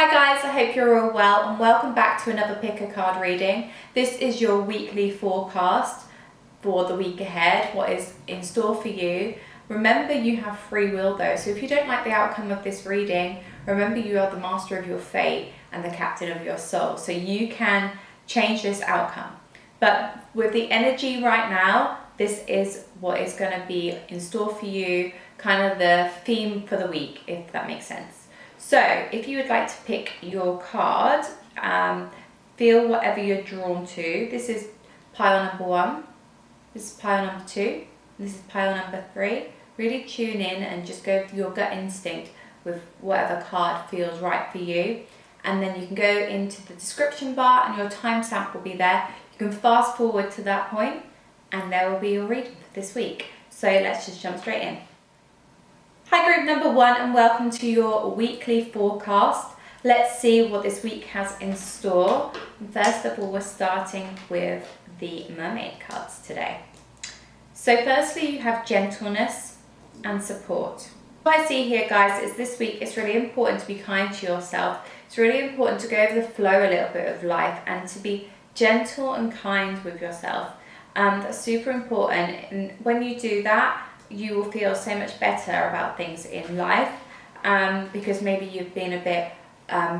Hi guys, I hope you're all well and welcome back to another pick a card reading. This is your weekly forecast for the week ahead, what is in store for you. Remember, you have free will though, so if you don't like the outcome of this reading, remember you are the master of your fate and the captain of your soul, so you can change this outcome. But with the energy right now, this is what is going to be in store for you, kind of the theme for the week, if that makes sense. So if you would like to pick your card, feel whatever you're drawn to. This is pile number 1, this is pile number 2, this is pile number 3. Really tune in and just go with your gut instinct with whatever card feels right for you. And then you can go into the description bar and your timestamp will be there. You can fast forward to that point and there will be your reading for this week. So let's just jump straight in. Hi group number 1 and welcome to your weekly forecast. Let's see what this week has in store. And first of all, we're starting with the mermaid cards today. So firstly, you have gentleness and support. What I see here, guys, is this week it's really important to be kind to yourself. It's really important to go over the flow a little bit of life and to be gentle and kind with yourself. That's super important, and when you do that, you will feel so much better about things in life, because maybe you've been a bit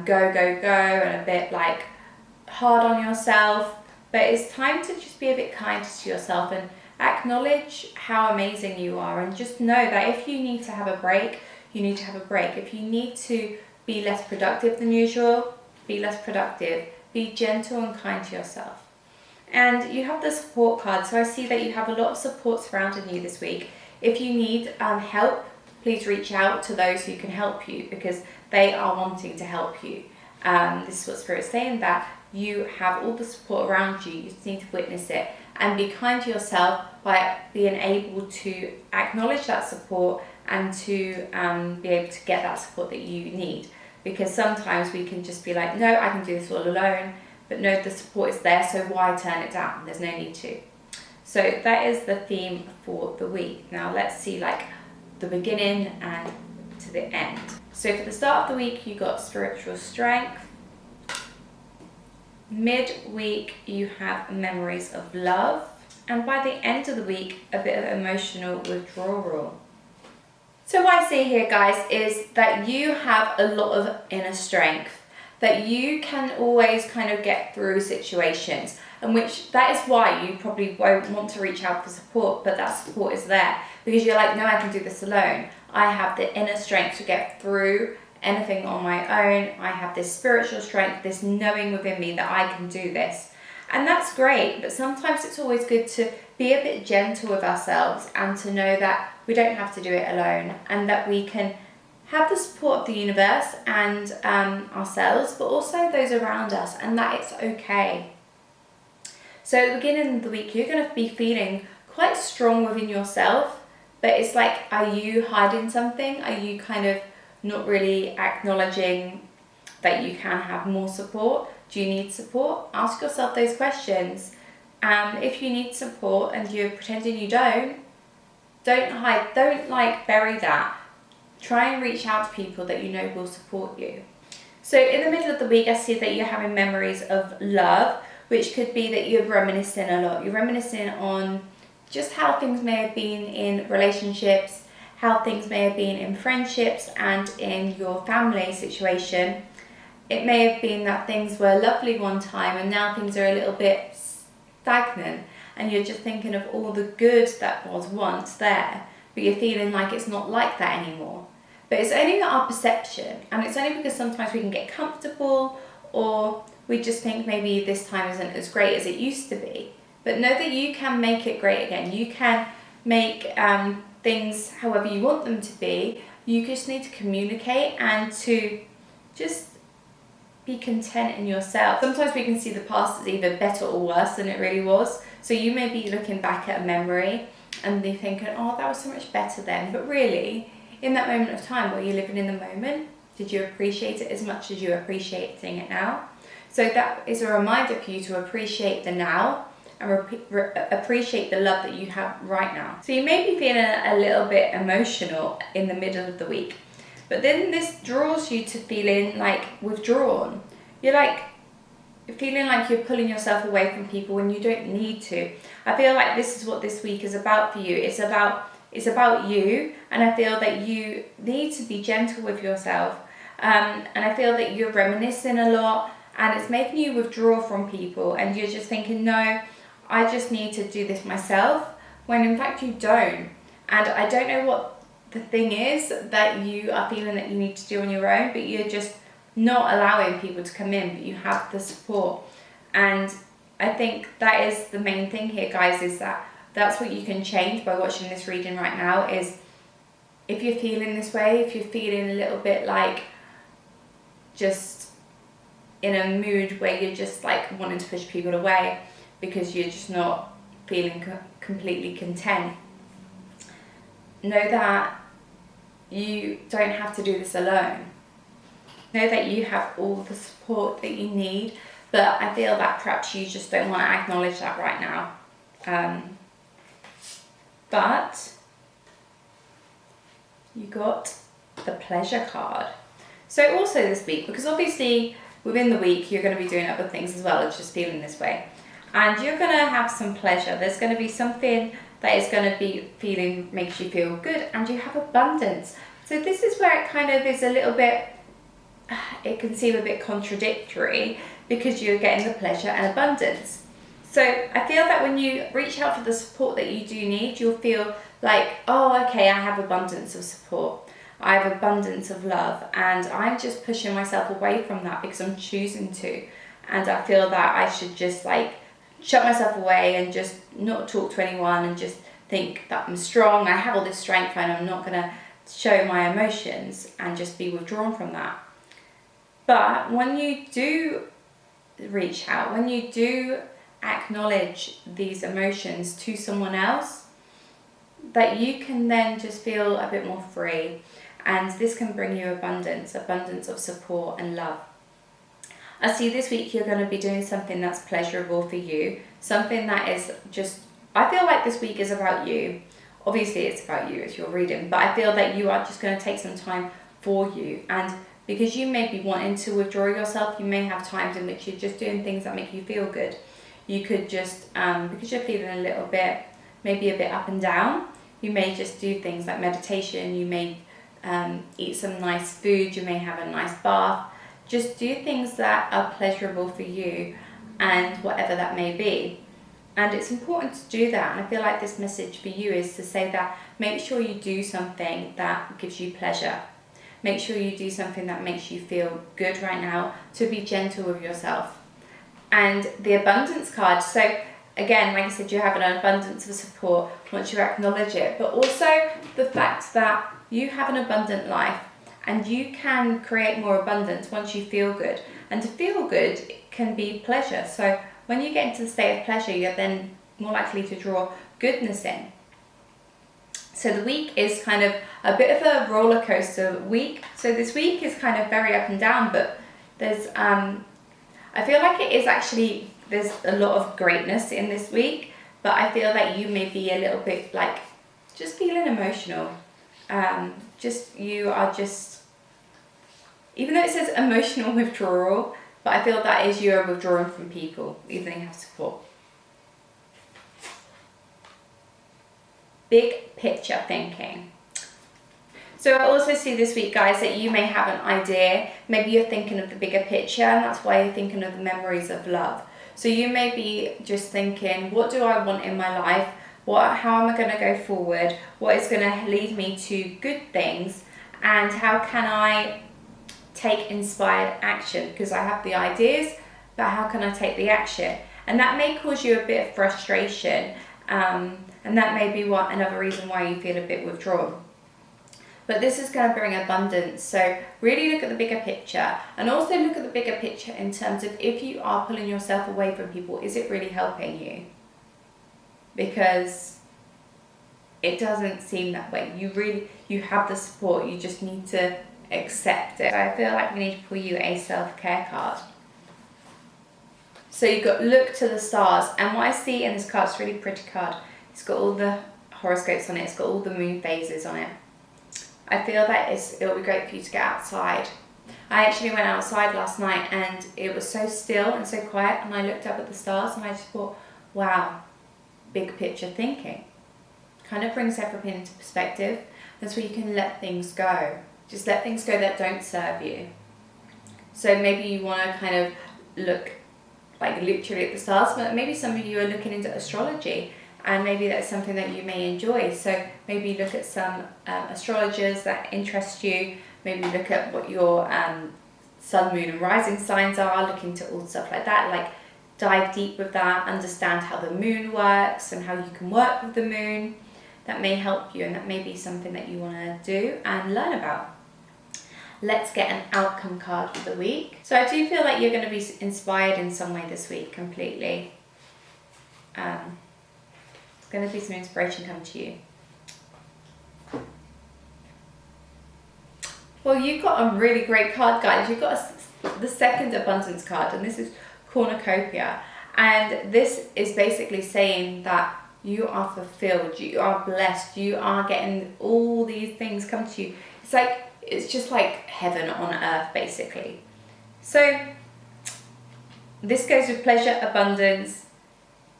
go and a bit like hard on yourself, but it's time to just be a bit kinder to yourself and acknowledge how amazing you are, and just know that if you need to have a break, you need to have a break. If you need to be less productive than usual, be less productive. Be gentle and kind to yourself. And you have the support card, so I see that you have a lot of support surrounding you this week. If you need help, please reach out to those who can help you, because they are wanting to help you. This is what Spirit's saying, that you have all the support around you. You just need to witness it and be kind to yourself by being able to acknowledge that support and to be able to get that support that you need. Because sometimes we can just be like, no, I can do this all alone. But no, the support is there, so why turn it down? There's no need to. So that is the theme for the week. Now let's see like the beginning and to the end. So for the start of the week, you got spiritual strength. Mid-week, you have memories of love. And by the end of the week, a bit of emotional withdrawal. So what I see here, guys, is that you have a lot of inner strength, that you can always kind of get through situations, and which that is why you probably won't want to reach out for support, but that support is there because you're like, no, I can do this alone. I have the inner strength to get through anything on my own. I have this spiritual strength, this knowing within me that I can do this. And that's great, but sometimes it's always good to be a bit gentle with ourselves and to know that we don't have to do it alone, and that we can have the support of the universe and ourselves, but also those around us, and that it's okay. So at the beginning of the week, you're going to be feeling quite strong within yourself, but it's like, are you hiding something? Are you kind of not really acknowledging that you can have more support? Do you need support? Ask yourself those questions. If you need support and you're pretending you don't hide, don't like bury that. Try and reach out to people that you know will support you. So in the middle of the week, I see that you're having memories of love, which could be that you're reminiscing a lot. You're reminiscing on just how things may have been in relationships, how things may have been in friendships and in your family situation. It may have been that things were lovely one time and now things are a little bit stagnant, and you're just thinking of all the good that was once there, but you're feeling like it's not like that anymore. But it's only our perception, and it's only because sometimes we can get comfortable, or we just think maybe this time isn't as great as it used to be. But know that you can make it great again. You can make things however you want them to be. You just need to communicate and to just be content in yourself. Sometimes we can see the past as either better or worse than it really was. So you may be looking back at a memory and be thinking, oh, that was so much better then. But really, in that moment of time, were you living in the moment? Did you appreciate it as much as you're appreciating it now? So that is a reminder for you to appreciate the now and appreciate the love that you have right now. So you may be feeling a little bit emotional in the middle of the week. But then this draws you to feeling like withdrawn. You're like feeling like you're pulling yourself away from people when you don't need to. I feel like this is what this week is about for you. It's about you, and I feel that you need to be gentle with yourself. And I feel that you're reminiscing a lot, and it's making you withdraw from people, and you're just thinking, no, I just need to do this myself, when in fact you don't. And I don't know what the thing is that you are feeling that you need to do on your own, but you're just not allowing people to come in, but you have the support. And I think that is the main thing here, guys, is that's what you can change by watching this reading right now. Is if you're feeling this way, if you're feeling a little bit like just in a mood where you're just like wanting to push people away because you're just not feeling completely content, know that you don't have to do this alone. Know that you have all the support that you need, but I feel that perhaps you just don't want to acknowledge that right now. But you got the pleasure card. So also this week, because obviously within the week you're going to be doing other things as well as just feeling this way, and you're going to have some pleasure. There's going to be something that is going to be feeling, makes you feel good, and you have abundance. So this is where it kind of is a little bit, it can seem a bit contradictory, because you're getting the pleasure and abundance. So I feel that when you reach out for the support that you do need, you'll feel like, oh, okay, I have abundance of support. I have abundance of love, and I'm just pushing myself away from that because I'm choosing to. And I feel that I should just like shut myself away and just not talk to anyone and just think that I'm strong, I have all this strength, and I'm not going to show my emotions, and just be withdrawn from that. But when you do reach out, when you do acknowledge these emotions to someone else, that you can then just feel a bit more free, and this can bring you abundance of support and love. I see this week you're going to be doing something that's pleasurable for you, something that is just, I feel like this week is about you. Obviously it's about you, it's your reading, but I feel that you are just going to take some time for you. And because you may be wanting to withdraw yourself, you may have times in which you're just doing things that make you feel good. You could just, because you're feeling a little bit, maybe a bit up and down, you may just do things like meditation, you may eat some nice food, you may have a nice bath. Just do things that are pleasurable for you, and whatever that may be. And it's important to do that, and I feel like this message for you is to say that make sure you do something that gives you pleasure. Make sure you do something that makes you feel good right now, to be gentle with yourself. And the abundance card, so again, like I said, you have an abundance of support once you acknowledge it, but also the fact that you have an abundant life, and you can create more abundance once you feel good. And to feel good can be pleasure. So when you get into the state of pleasure, you're then more likely to draw goodness in. So the week is kind of a bit of a roller coaster week. So this week is kind of very up and down, but there's, I feel like it is actually, there's a lot of greatness in this week, but I feel that you may be a little bit like, just feeling emotional. You are just, even though it says emotional withdrawal, but I feel that is you are withdrawing from people, even though you have support. Big picture thinking. So I also see this week, guys, that you may have an idea. Maybe you're thinking of the bigger picture, and that's why you're thinking of the memories of love. So you may be just thinking, what do I want in my life? How am I going to go forward? What is going to lead me to good things? And how can I take inspired action? Because I have the ideas, but how can I take the action? And that may cause you a bit of frustration. And that may be another reason why you feel a bit withdrawn. But this is going to bring abundance. So really look at the bigger picture, and also look at the bigger picture in terms of if you are pulling yourself away from people, is it really helping you? Because it doesn't seem that way. You have the support, you just need to accept it. So I feel like we need to pull you a self-care card. So you've got look to the stars, and what I see in this card, it's a really pretty card. It's got all the horoscopes on it, it's got all the moon phases on it. I feel that it'll be great for you to get outside. I actually went outside last night and it was so still and so quiet, and I looked up at the stars and I just thought, wow, big picture thinking. Kind of brings everything into perspective. That's where you can let things go. Just let things go that don't serve you. So maybe you want to kind of look like literally at the stars, but maybe some of you are looking into astrology, and maybe that's something that you may enjoy. So maybe look at some astrologers that interest you. Maybe look at what your sun, moon and rising signs are. Look into all stuff like that. Like dive deep with that. Understand how the moon works and how you can work with the moon. That may help you, and that may be something that you want to do and learn about. Let's get an outcome card for the week. So I do feel like you're going to be inspired in some way this week completely. There's going to be some inspiration come to you. Well, you've got a really great card, guys. You've got the second abundance card, and this is cornucopia. And this is basically saying that you are fulfilled, you are blessed, you are getting all these things come to you. It's just like heaven on earth, basically. So this goes with pleasure, abundance,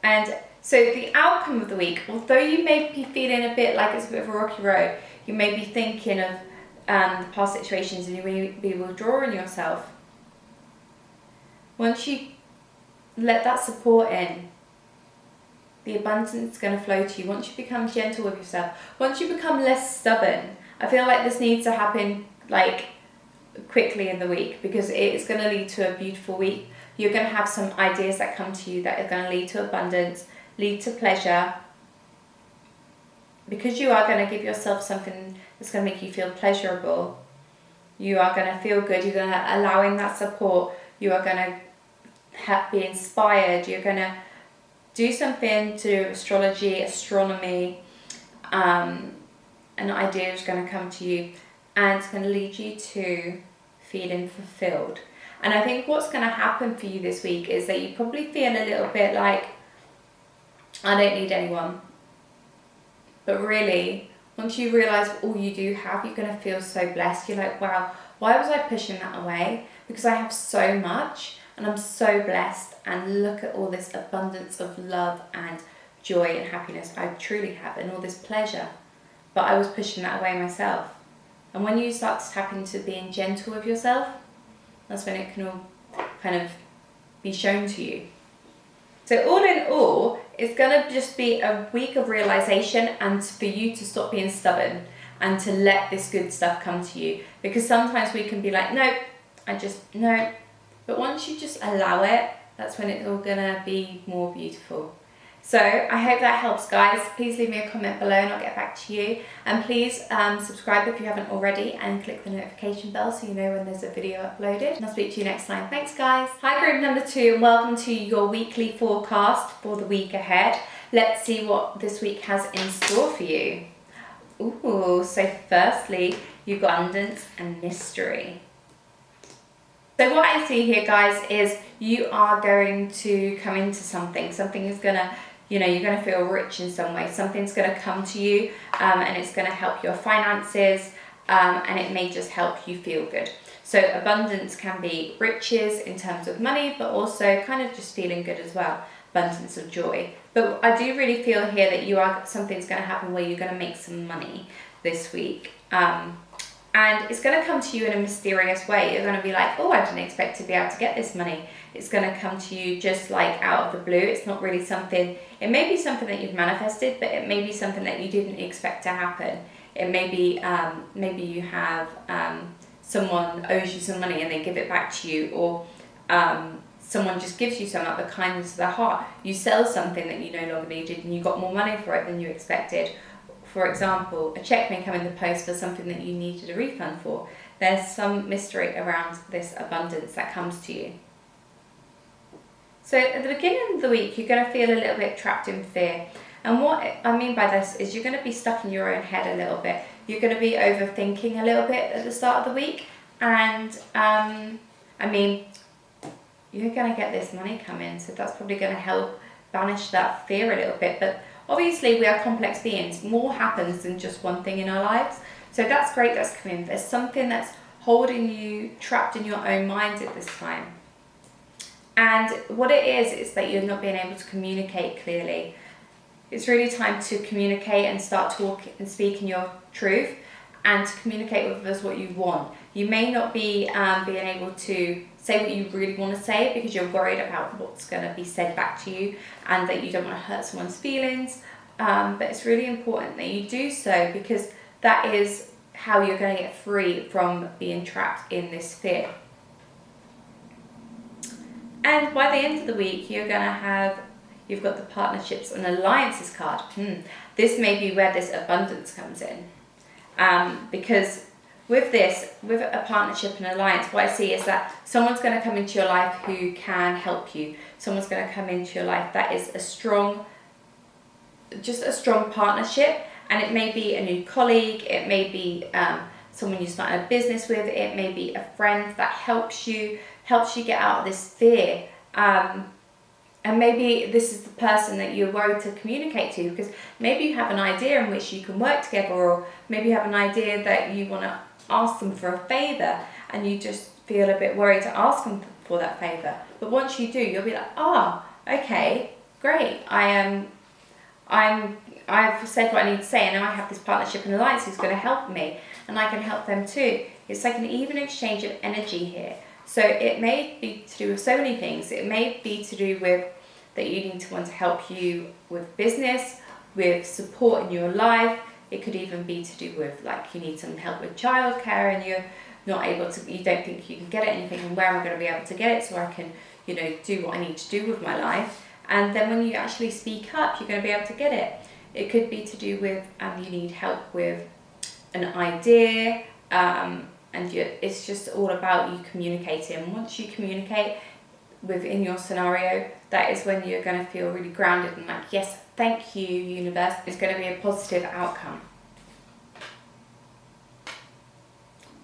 and so the outcome of the week, although you may be feeling a bit like it's a bit of a rocky road, you may be thinking of the past situations and you may be withdrawing yourself. Once you let that support in, the abundance is going to flow to you. Once you become gentle with yourself, once you become less stubborn, I feel like this needs to happen like quickly in the week, because it is going to lead to a beautiful week. You're going to have some ideas that come to you that are going to lead to abundance, lead to pleasure, because you are going to give yourself something that's going to make you feel pleasurable. You are going to feel good. You're going to allowing that support. You are going to be inspired. You're going to do something to do with astrology, astronomy, an idea is going to come to you, and it's going to lead you to feeling fulfilled. And I think what's going to happen for you this week is that you probably feel a little bit like, I don't need anyone. But really, once you realise all you do have, you're going to feel so blessed. You're like, wow, why was I pushing that away? Because I have so much and I'm so blessed, and look at all this abundance of love and joy and happiness I truly have, and all this pleasure. But I was pushing that away myself. And when you start to tap into being gentle with yourself, that's when it can all kind of be shown to you. So all in all, it's going to just be a week of realization, and for you to stop being stubborn and to let this good stuff come to you. Because sometimes we can be like, no. But once you just allow it, that's when it's all going to be more beautiful. So I hope that helps, guys. Please leave me a comment below and I'll get back to you. And please subscribe if you haven't already, and click the notification bell so you know when there's a video uploaded. And I'll speak to you next time. Thanks, guys. Hi, group number 2, and welcome to your weekly forecast for the week ahead. Let's see what this week has in store for you. Ooh, so firstly, you've got abundance and mystery. So what I see here, guys, is you are going to come into something. Something is going to, you're going to feel rich in some way. Something's going to come to you, and it's going to help your finances, and it may just help you feel good. So abundance can be riches in terms of money, but also kind of just feeling good as well. Abundance of joy. But I do really feel here that something's going to happen where you're going to make some money this week. And it's going to come to you in a mysterious way. You're going to be like, oh, I didn't expect to be able to get this money. It's going to come to you just like out of the blue. It's not really something, it may be something that you've manifested, but it may be something that you didn't expect to happen. It may be, maybe you have someone owes you some money and they give it back to you, or someone just gives you some out of the kindness of their heart. You sell something that you no longer needed and you got more money for it than you expected. For example, a check may come in the post for something that you needed a refund for. There's some mystery around this abundance that comes to you. So at the beginning of the week, you're going to feel a little bit trapped in fear. And what I mean by this is you're going to be stuck in your own head a little bit. You're going to be overthinking a little bit at the start of the week. And you're going to get this money coming. So that's probably going to help banish that fear a little bit. But obviously, we are complex beings. More happens than just one thing in our lives. So that's great that's coming. There's something that's holding you trapped in your own mind at this time. And what it is that you're not being able to communicate clearly. It's really time to communicate and start talking and speaking your truth, and to communicate with others what you want. You may not be being able to say what you really want to say because you're worried about what's going to be said back to you and that you don't want to hurt someone's feelings. But it's really important that you do so, because that is how you're going to get free from being trapped in this fear. And by the end of the week, you've got the partnerships and alliances card. This may be where this abundance comes in. Because with a partnership and alliance, what I see is that someone's going to come into your life who can help you. Someone's going to come into your life that is a strong partnership. And it may be a new colleague, it may be someone you start a business with, it may be a friend that helps you get out of this fear. And maybe this is the person that you're worried to communicate to, because maybe you have an idea in which you can work together, or maybe you have an idea that you want to ask them for a favour and you just feel a bit worried to ask them for that favour. But once you do, you'll be like, okay, great. I've said what I need to say, and now I have this partnership and alliance who's going to help me, and I can help them too. It's like an even exchange of energy here. So it may be to do with so many things. It may be to do with that you need someone to help you with business, with support in your life. It could even be to do with like you need some help with childcare and you're not able to, you don't think you can get it, and you think, where am I going to be able to get it so I can, do what I need to do with my life. And then when you actually speak up, you're going to be able to get it. It could be to do with you need help with an idea, it's just all about you communicating. Once you communicate within your scenario, that is when you're going to feel really grounded and like, yes, thank you, universe. It's going to be a positive outcome.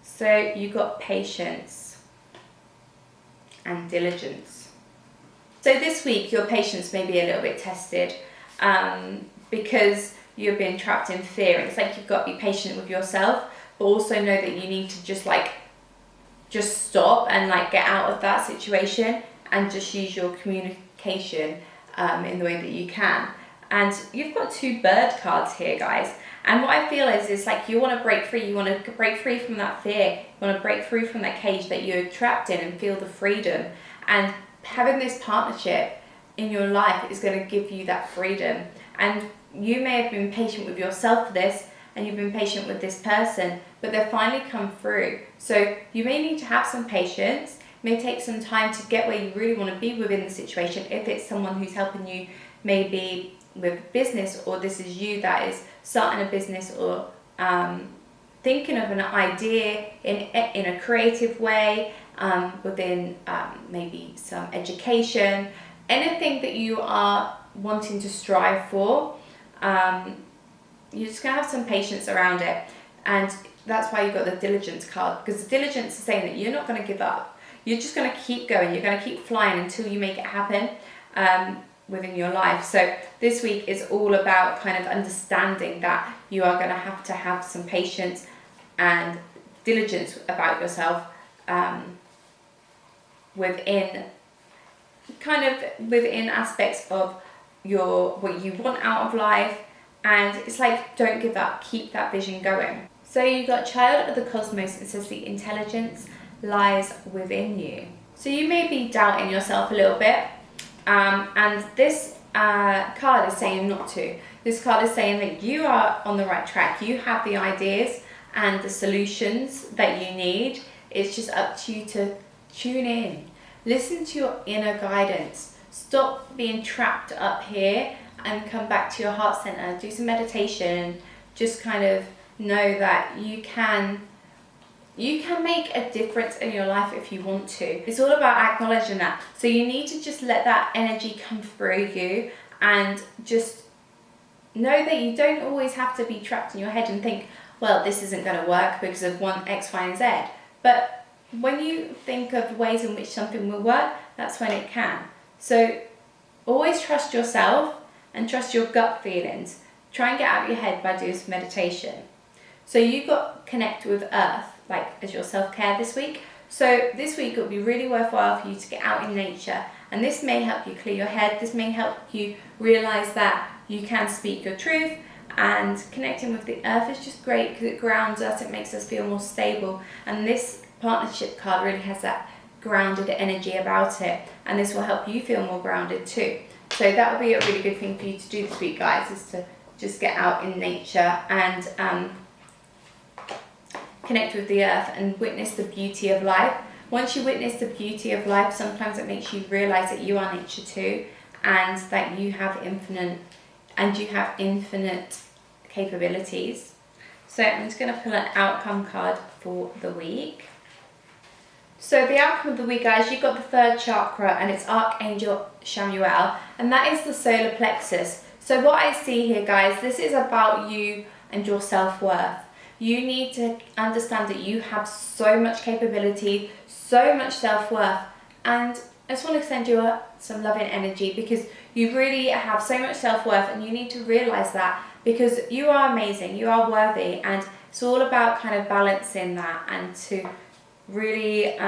So you got patience and diligence. So this week your patience may be a little bit tested because you're being trapped in fear. It's like you've got to be patient with yourself, but also know that you need to just stop and get out of that situation and just use your communication in the way that you can. And you've got 2 bird cards here, guys. And what I feel is like you want to break free. You want to break free from that fear. You want to break free from that cage that you're trapped in and feel the freedom. And having this partnership in your life is going to give you that freedom. And you may have been patient with yourself for this, and you've been patient with this person, but they've finally come through. So you may need to have some patience. It may take some time to get where you really want to be within the situation. If it's someone who's helping you maybe with business, or this is you that is starting a business, or thinking of an idea in a creative way, within maybe some education, anything that you are wanting to strive for, you're just going to have some patience around it. And that's why you got the diligence card, because the diligence is saying that you're not going to give up. You're just going to keep going. You're going to keep flying until you make it happen within your life. So this week is all about kind of understanding that you are going to have some patience and diligence about yourself within aspects of what you want out of life. And it's like, don't give up, keep that vision going. So you got child of the cosmos. It says the intelligence lies within you. So you may be doubting yourself a little bit, and this card is saying not to. This card is saying that you are on the right track. You have the ideas and the solutions that you need. It's just up to you to tune in. Listen to your inner guidance. Stop being trapped up here and come back to your heart center. Do some meditation. Just kind of know that you can make a difference in your life if you want to. It's all about acknowledging that. So you need to just let that energy come through you, and just know that you don't always have to be trapped in your head and think, well, this isn't going to work because of one X, Y, and Z. But when you think of ways in which something will work, that's when it can. So always trust yourself and trust your gut feelings. Try and get out of your head by doing some meditation. So you got connect with earth, like as your self-care this week. So this week it would be really worthwhile for you to get out in nature, and this may help you clear your head. This may help you realize that you can speak your truth, and connecting with the earth is just great because it grounds us, it makes us feel more stable, and this partnership card really has that grounded energy about it, and this will help you feel more grounded too. So that would be a really good thing for you to do this week, guys, is to just get out in nature and connect with the earth and witness the beauty of life. Once you witness the beauty of life, sometimes it makes you realize that you are nature too, and that you have infinite capabilities. So I'm just going to pull an outcome card for the week. So the outcome of the week, guys, you've got the third chakra, and it's Archangel Chamuel, and that is the solar plexus. So what I see here, guys, this is about you and your self-worth. You need to understand that you have so much capability, so much self-worth, and I just want to send you some loving energy because you really have so much self-worth, and you need to realize that because you are amazing, you are worthy, and it's all about kind of balancing that and to really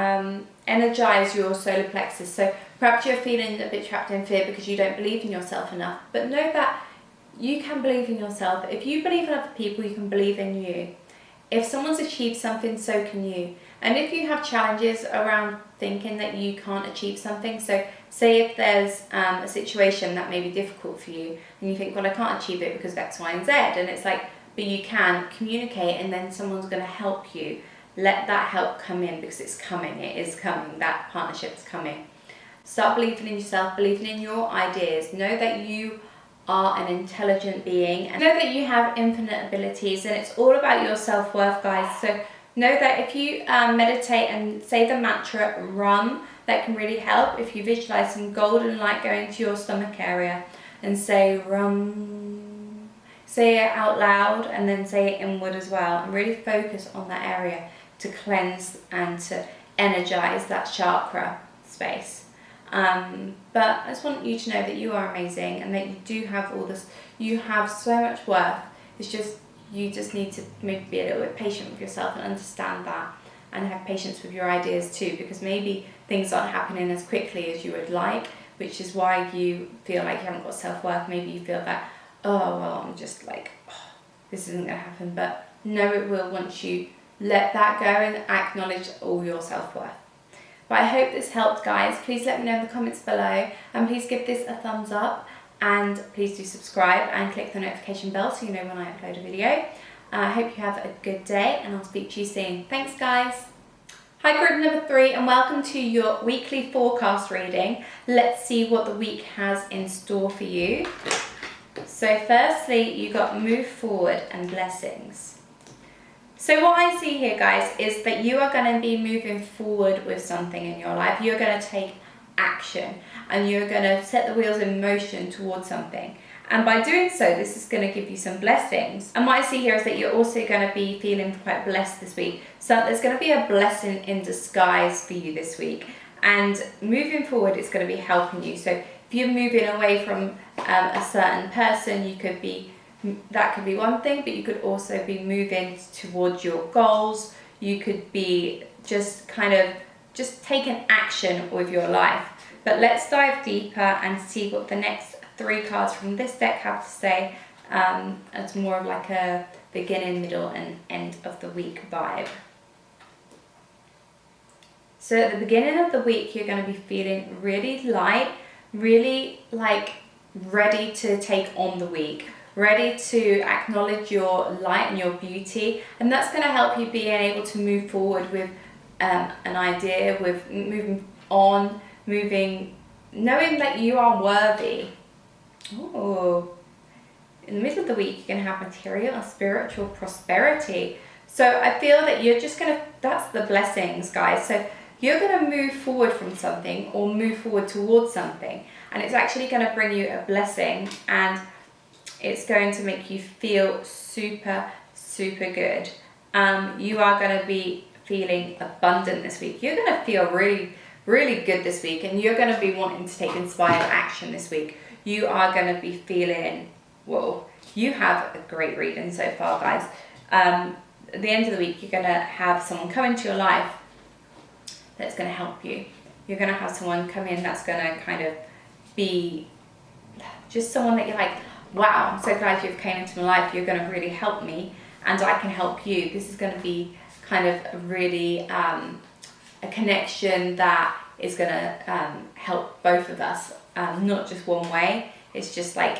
energize your solar plexus. So perhaps you're feeling a bit trapped in fear because you don't believe in yourself enough, but know that you can believe in yourself. If you believe in other people, you can believe in you. If someone's achieved something, so can you. And if you have challenges around thinking that you can't achieve something, so say if there's a situation that may be difficult for you and you think, well, I can't achieve it because of X, Y, and Z, and it's like, but you can communicate, and then someone's going to help you. Let that help come in because it's coming, it is coming, that partnership's coming. Start believing in yourself, believing in your ideas. Know that you are an intelligent being, and know that you have infinite abilities, and it's all about your self-worth, guys. So know that if you meditate and say the mantra RUM, that can really help. If you visualize some golden light going to your stomach area and say RUM, say it out loud and then say it inward as well, and really focus on that area to cleanse and to energize that chakra space. But I just want you to know that you are amazing and that you do have all this, you have so much worth. It's just, you just need to maybe be a little bit patient with yourself and understand that, and have patience with your ideas too, because maybe things aren't happening as quickly as you would like, which is why you feel like you haven't got self-worth. Maybe you feel that, oh, well, I'm just like, oh, this isn't going to happen. But no, it will once you let that go and acknowledge all your self-worth. But I hope this helped, guys. Please let me know in the comments below, and please give this a thumbs up, and please do subscribe and click the notification bell so you know when I upload a video. I hope you have a good day, and I'll speak to you soon. Thanks, guys. Hi, group number 3, and welcome to your weekly forecast reading. Let's see what the week has in store for you. So firstly, you got move forward and blessings. So what I see here, guys, is that you are going to be moving forward with something in your life. You're going to take action, and you're going to set the wheels in motion towards something. And by doing so, this is going to give you some blessings. And what I see here is that you're also going to be feeling quite blessed this week. So there's going to be a blessing in disguise for you this week. And moving forward, it's going to be helping you. So if you're moving away from a certain person, you could be, that could be one thing, but you could also be moving towards your goals. You could be just kind of just taking action with your life. But let's dive deeper and see what the next 3 cards from this deck have to say. It's more of like a beginning, middle, and end of the week vibe. So at the beginning of the week, you're going to be feeling really light, really like ready to take on the week, ready to acknowledge your light and your beauty, and that's going to help you being able to move forward with an idea, with moving on, knowing that you are worthy. Oh, in the middle of the week, you're going to have material and spiritual prosperity. So I feel that you're just going to, that's the blessings, guys. So you're going to move forward from something or move forward towards something, and it's actually going to bring you a blessing, and it's going to make you feel super, super good. You are going to be feeling abundant this week. You're going to feel really, really good this week, and you're going to be wanting to take inspired action this week. You are going to be feeling, whoa, you have a great reading so far, guys. at the end of the week, you're going to have someone come into your life that's going to help you. You're going to have someone come in that's going to kind of be just someone that you're like, wow, I'm so glad you've came into my life. You're going to really help me, and I can help you. This is going to be kind of a really a connection that is going to help both of us, not just one way. It's just like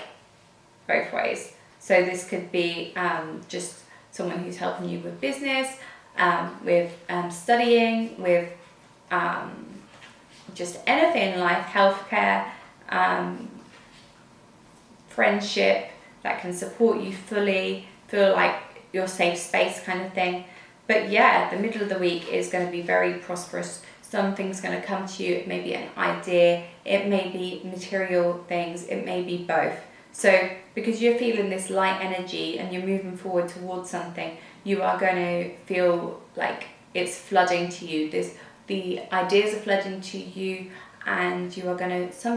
both ways. So this could be just someone who's helping you with business, with studying, with just anything in life, healthcare, friendship that can support you fully, feel like your safe space kind of thing. But yeah, the middle of the week is going to be very prosperous. Something's going to come to you. It may be an idea, it may be material things, it may be both. So because you're feeling this light energy and you're moving forward towards something, you are going to feel like it's flooding to you. The ideas are flooding to you, and you are going to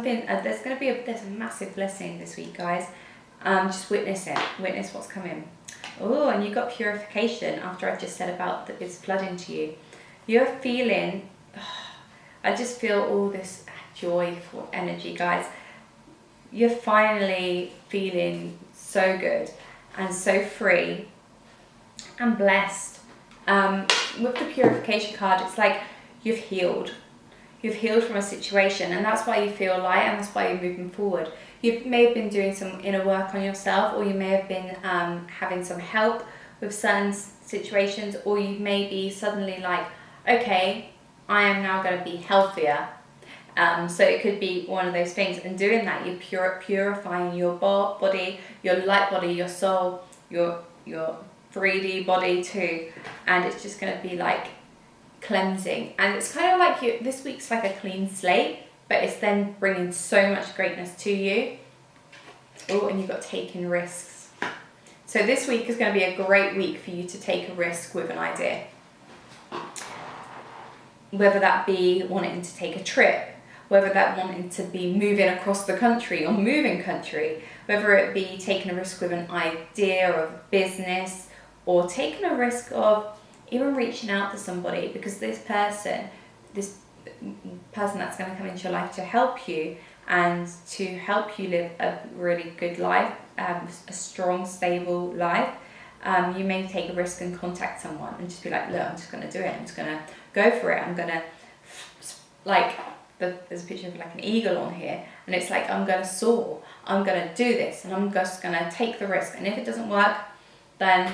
there's a massive blessing this week, guys. Just witness it. Witness what's coming. Oh, and you got purification after I've just said about that it's flooding to you. You're feeling, I just feel all this joyful energy, guys. You're finally feeling so good and so free and blessed. With the purification card, it's like you've healed. You've healed from a situation, and that's why you feel light, and that's why you're moving forward. You may have been doing some inner work on yourself, or you may have been having some help with certain situations, or you may be suddenly like, okay, I am now going to be healthier. So it could be one of those things, and doing that, you're purifying your body, your light body, your soul, your 3D body too, and it's just going to be like cleansing. And it's kind of like this week's like a clean slate, but it's then bringing so much greatness to you. Oh, and you've got taking risks. So this week is going to be a great week for you to take a risk with an idea. Whether that be wanting to take a trip, whether that wanting to be moving across the country or moving country, whether it be taking a risk with an idea of business, or taking a risk of even reaching out to somebody, because this person that's going to come into your life to help you and to help you live a really good life, a strong, stable life. You may take a risk and contact someone and just be like, look, I'm just going to do it. I'm just going to go for it. I'm going to, like, there's a picture of like an eagle on here, and it's like, I'm going to soar. I'm going to do this, and I'm just going to take the risk. And if it doesn't work, then,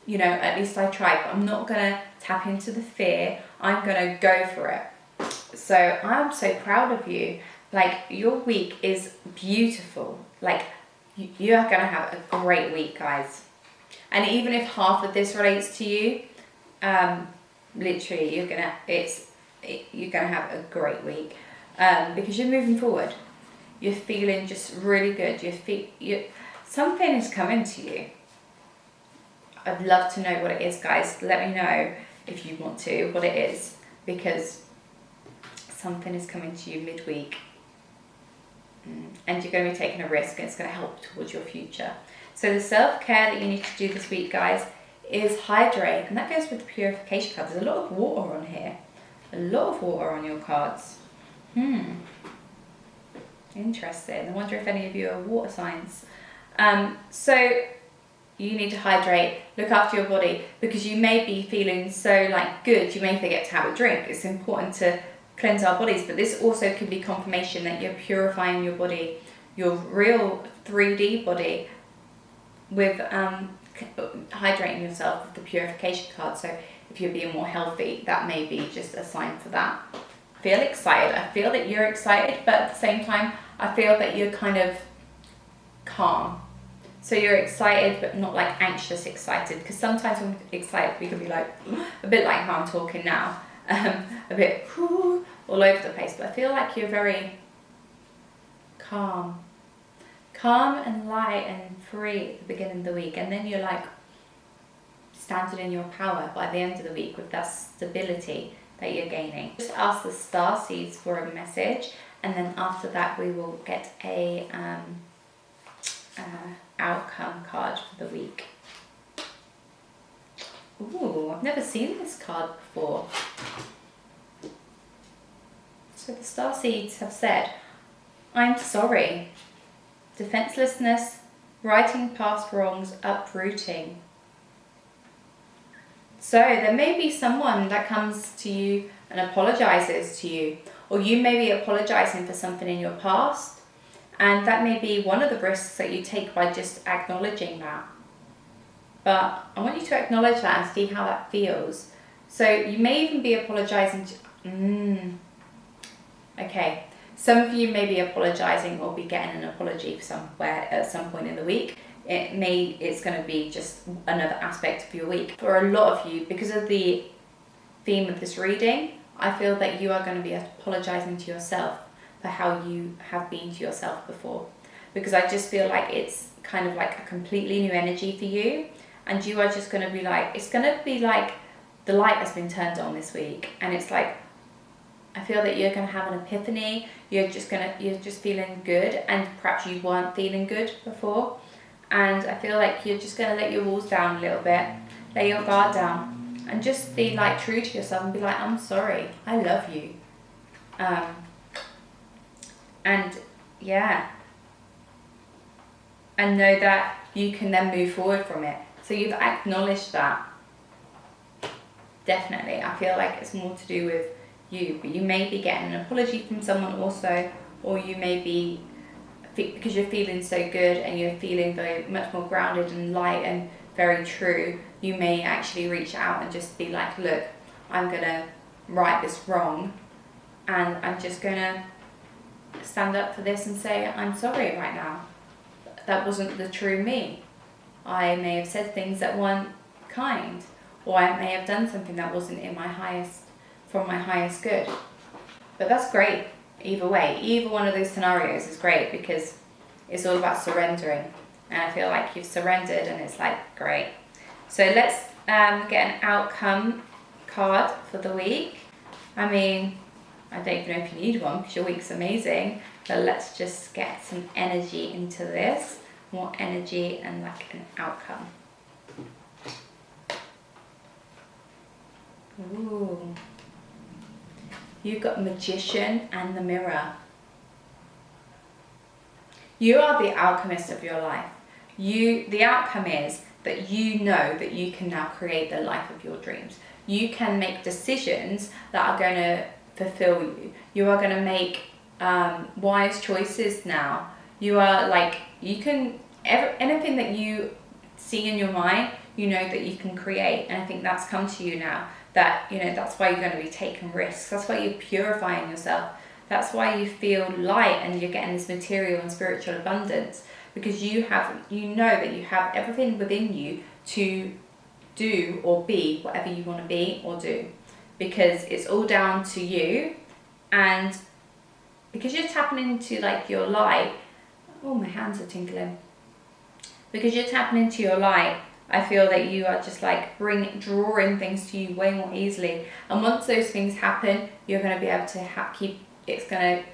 you know, at least I tried. But I'm not going to tap into the fear. I'm going to go for it. So I'm so proud of you. Like, your week is beautiful. Like, you are going to have a great week, guys. And even if half of this relates to you, literally, you're gonna have a great week, because you're moving forward. You're feeling just really good. Something is coming to you. I'd love to know what it is, guys. Let me know if you want to, what it is, because something is coming to you midweek, and you're going to be taking a risk, and it's going to help towards your future. So the self-care that you need to do this week, guys, is hydrate, and that goes with the purification card. There's a lot of water on here. A lot of water on your cards. Interesting. I wonder if any of you are water signs. So you need to hydrate, look after your body, because you may be feeling so like good, you may forget to have a drink. It's important to cleanse our bodies, but this also could be confirmation that you're purifying your body, your real 3D body, with hydrating yourself with the purification card. So if you're being more healthy, that may be just a sign for that. I feel excited. I feel that you're excited, but at the same time, I feel that you're kind of calm. So you're excited, but not like anxious excited, because sometimes when we're excited, we can be like, a bit like how I'm talking now, a bit all over the place. But I feel like you're very calm and light and free at the beginning of the week, and then you're like standing in your power by the end of the week with that stability that you're gaining. Just ask the star seeds for a message, and then after that we will get a outcome card for the week. Ooh, I've never seen this card before. So the starseeds have said, I'm sorry. Defenselessness, righting past wrongs, uprooting. So there may be someone that comes to you and apologizes to you, or you may be apologizing for something in your past, and that may be one of the risks that you take by just acknowledging that. But I want you to acknowledge that and see how that feels. So you may even be apologizing to... Okay, some of you may be apologizing or be getting an apology for somewhere at some point in the week. It's going to be just another aspect of your week. For a lot of you, because of the theme of this reading, I feel that you are going to be apologizing to yourself for how you have been to yourself before. Because I just feel like it's kind of like a completely new energy for you, and you are just going to be like, it's going to be like the light has been turned on this week, and it's like, I feel that you're going to have an epiphany. You're just feeling good, and perhaps you weren't feeling good before. And I feel like you're just going to let your walls down a little bit, lay your guard down, and just be like true to yourself and be like, I'm sorry, I love you. And yeah, and know that you can then move forward from it. So you've acknowledged that. Definitely, I feel like it's more to do with you, but you may be getting an apology from someone also, or you may be, because you're feeling so good and you're feeling very much more grounded and light and very true, you may actually reach out and just be like, look, I'm gonna right this wrong, and I'm just gonna stand up for this and say, I'm sorry right now. That wasn't the true me. I may have said things that weren't kind, or I may have done something that wasn't from my highest good. But that's great. Either way, either one of those scenarios is great, because it's all about surrendering, and I feel like you've surrendered, and it's like great. So let's get an outcome card for the week. I mean, I don't even know if you need one because your week's amazing, but let's just get some energy into this, more energy and like an outcome. Ooh. You've got Magician and the Mirror. You are the alchemist of your life. The outcome is that you know that you can now create the life of your dreams. You can make decisions that are going to fulfill you. You are going to make wise choices now. You are like, anything that you see in your mind, you know that you can create. And I think that's come to you now. That, that's why you're going to be taking risks. That's why you're purifying yourself. That's why you feel light and you're getting this material and spiritual abundance, because you know that you have everything within you to do or be whatever you want to be or do, because it's all down to you. And because you're tapping into like your light, oh, my hands are tingling. Because you're tapping into your light, I feel that you are just like drawing things to you way more easily. And once those things happen, you're going to be able to it's going to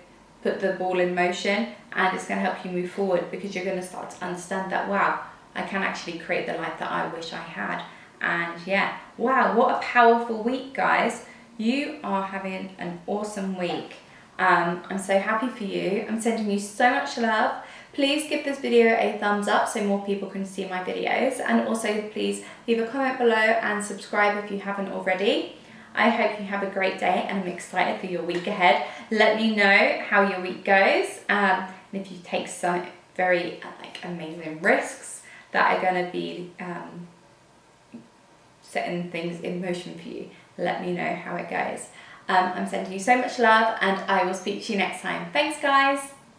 put the ball in motion, and it's going to help you move forward, because you're going to start to understand that, wow, I can actually create the life that I wish I had. And yeah, wow, what a powerful week, guys. You are having an awesome week. I'm so happy for you. I'm sending you so much love. Please give this video a thumbs up so more people can see my videos, and also please leave a comment below and subscribe if you haven't already. I hope you have a great day, and I'm excited for your week ahead. Let me know how your week goes, and if you take some very amazing risks that are going to be setting things in motion for you. Let me know how it goes. I'm sending you so much love, and I will speak to you next time. Thanks, guys.